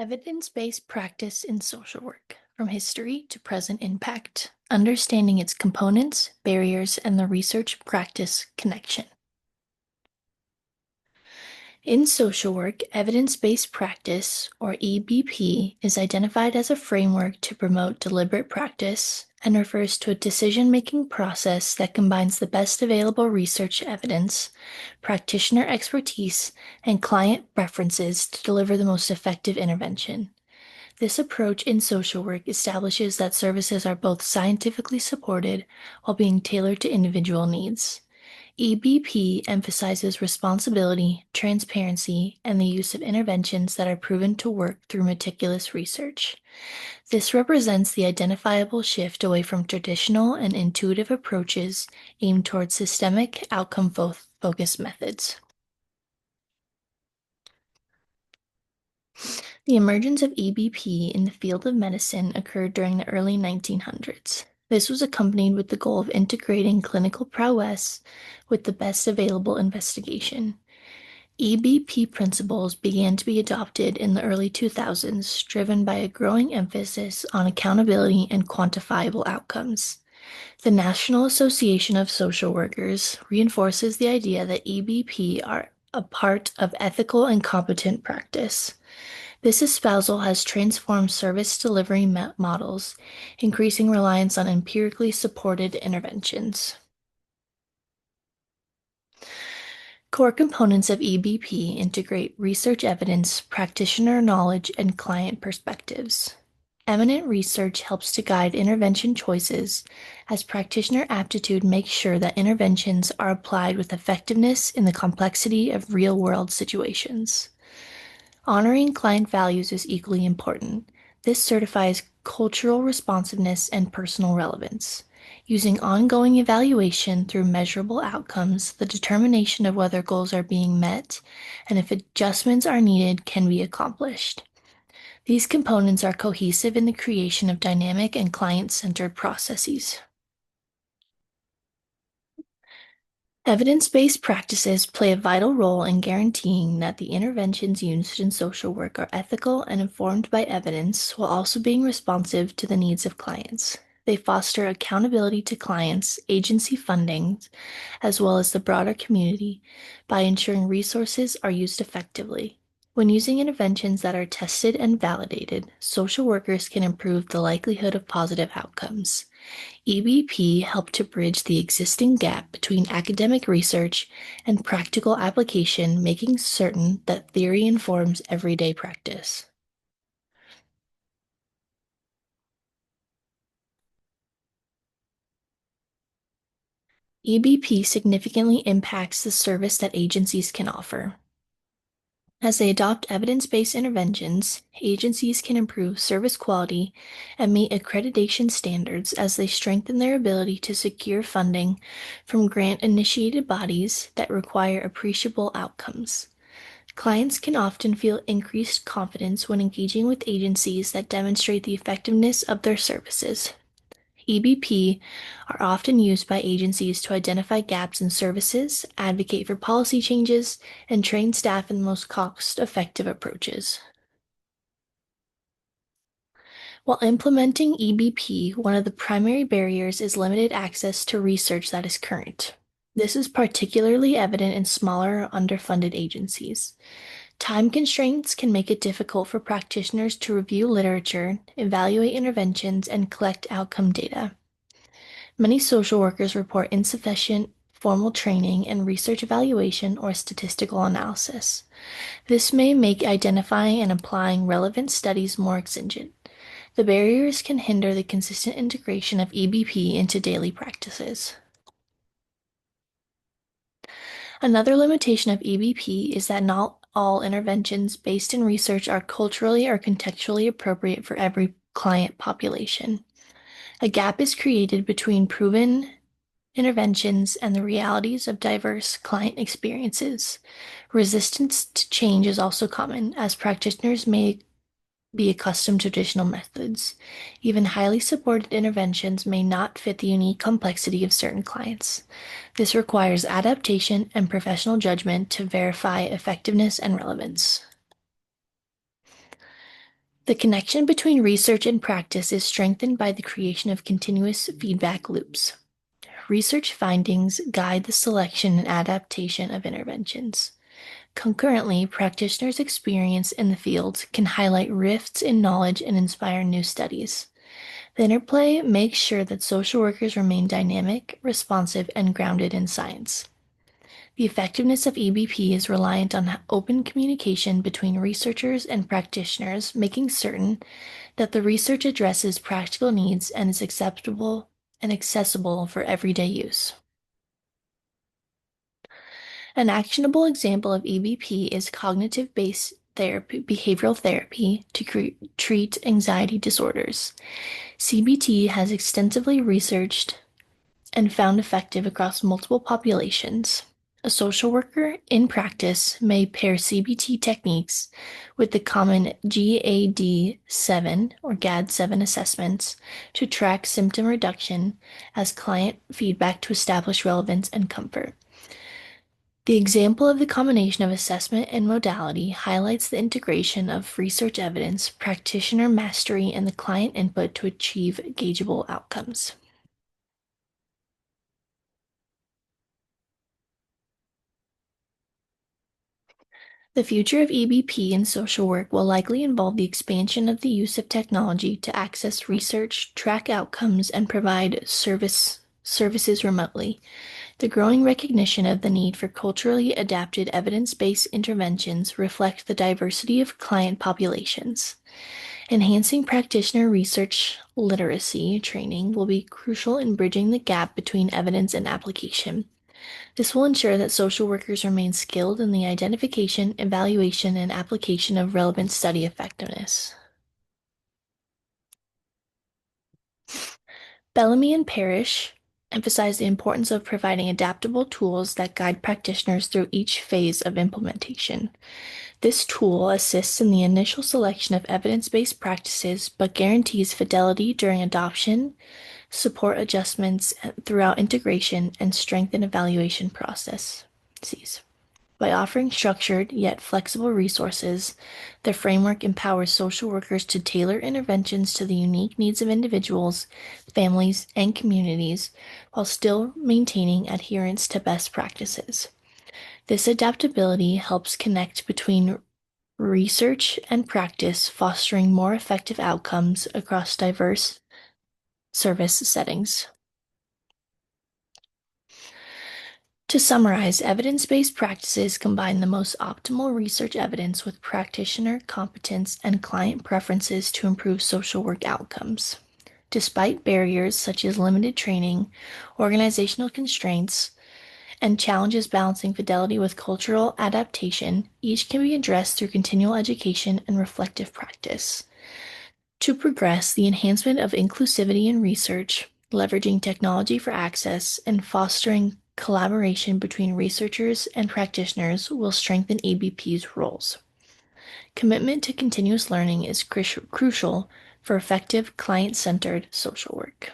Evidence-based practice in social work, from history to present impact, understanding its components, barriers, and the research-practice connection. In social work, evidence-based practice, or EBP, is identified as a framework to promote deliberate practice and refers to a decision-making process that combines the best available research evidence, practitioner expertise, and client preferences to deliver the most effective intervention. This approach in social work establishes that services are both scientifically supported while being tailored to individual needs. EBP emphasizes responsibility, transparency, and the use of interventions that are proven to work through meticulous research. This represents the identifiable shift away from traditional and intuitive approaches aimed towards systemic, outcome-focused methods. The emergence of EBP in the field of medicine occurred during the early 1900s. This was accompanied with the goal of integrating clinical prowess with the best available investigation. EBP principles began to be adopted in the early 2000s, driven by a growing emphasis on accountability and quantifiable outcomes. The National Association of Social Workers reinforces the idea that EBP are a part of ethical and competent practice. This espousal has transformed service delivery models, increasing reliance on empirically supported interventions. Core components of EBP integrate research evidence, practitioner knowledge, and client perspectives. Eminent research helps to guide intervention choices, as practitioner aptitude makes sure that interventions are applied with effectiveness in the complexity of real-world situations. Honoring client values is equally important. This certifies cultural responsiveness and personal relevance. Using ongoing evaluation through measurable outcomes, the determination of whether goals are being met and if adjustments are needed can be accomplished. These components are cohesive in the creation of dynamic and client-centered processes. Evidence-based practices play a vital role in guaranteeing that the interventions used in social work are ethical and informed by evidence while also being responsive to the needs of clients. They foster accountability to clients, agency funding, as well as the broader community by ensuring resources are used effectively. When using interventions that are tested and validated, social workers can improve the likelihood of positive outcomes. EBP helped to bridge the existing gap between academic research and practical application, making certain that theory informs everyday practice. EBP significantly impacts the service that agencies can offer. As they adopt evidence-based interventions, agencies can improve service quality and meet accreditation standards as they strengthen their ability to secure funding from grant-initiated bodies that require appreciable outcomes. Clients can often feel increased confidence when engaging with agencies that demonstrate the effectiveness of their services. EBP are often used by agencies to identify gaps in services, advocate for policy changes, and train staff in the most cost-effective approaches. While implementing EBP, one of the primary barriers is limited access to research that is current. This is particularly evident in smaller or underfunded agencies. Time constraints can make it difficult for practitioners to review literature, evaluate interventions, and collect outcome data. Many social workers report insufficient formal training in research evaluation or statistical analysis. This may make identifying and applying relevant studies more exigent. The barriers can hinder the consistent integration of EBP into daily practices. Another limitation of EBP is that not all interventions based in research are culturally or contextually appropriate for every client population. A gap is created between proven interventions and the realities of diverse client experiences. Resistance to change is also common, as practitioners may be accustomed to traditional methods. Even highly supported interventions may not fit the unique complexity of certain clients. This requires adaptation and professional judgment to verify effectiveness and relevance. The connection between research and practice is strengthened by the creation of continuous feedback loops. Research findings guide the selection and adaptation of interventions. Concurrently, practitioners' experience in the field can highlight rifts in knowledge and inspire new studies. The interplay makes sure that social workers remain dynamic, responsive, and grounded in science. The effectiveness of EBP is reliant on open communication between researchers and practitioners, making certain that the research addresses practical needs and is acceptable and accessible for everyday use. An actionable example of EBP is cognitive-based therapy, behavioral therapy to treat anxiety disorders. CBT has extensively researched and found effective across multiple populations. A social worker in practice may pair CBT techniques with the common GAD-7 or GAD-7 assessments to track symptom reduction as client feedback to establish relevance and comfort. The example of the combination of assessment and modality highlights the integration of research evidence, practitioner mastery, and the client input to achieve gaugeable outcomes. The future of EBP in social work will likely involve the expansion of the use of technology to access research, track outcomes, and provide services remotely. The growing recognition of the need for culturally adapted evidence-based interventions reflect the diversity of client populations. Enhancing practitioner research literacy training will be crucial in bridging the gap between evidence and application. This will ensure that social workers remain skilled in the identification, evaluation, and application of relevant study effectiveness. Bellamy and Parrish emphasize the importance of providing adaptable tools that guide practitioners through each phase of implementation. This tool assists in the initial selection of evidence-based practices, but guarantees fidelity during adoption, support adjustments throughout integration, and strengthen evaluation processes. By offering structured yet flexible resources, the framework empowers social workers to tailor interventions to the unique needs of individuals, families, and communities while still maintaining adherence to best practices. This adaptability helps connect between research and practice, fostering more effective outcomes across diverse service settings. To summarize, evidence-based practices combine the most optimal research evidence with practitioner competence and client preferences to improve social work outcomes. Despite barriers such as limited training, organizational constraints, and challenges balancing fidelity with cultural adaptation, each can be addressed through continual education and reflective practice. To progress, the enhancement of inclusivity in research, leveraging technology for access, and fostering collaboration between researchers and practitioners will strengthen EBP's roles. Commitment to continuous learning is crucial for effective client-centered social work.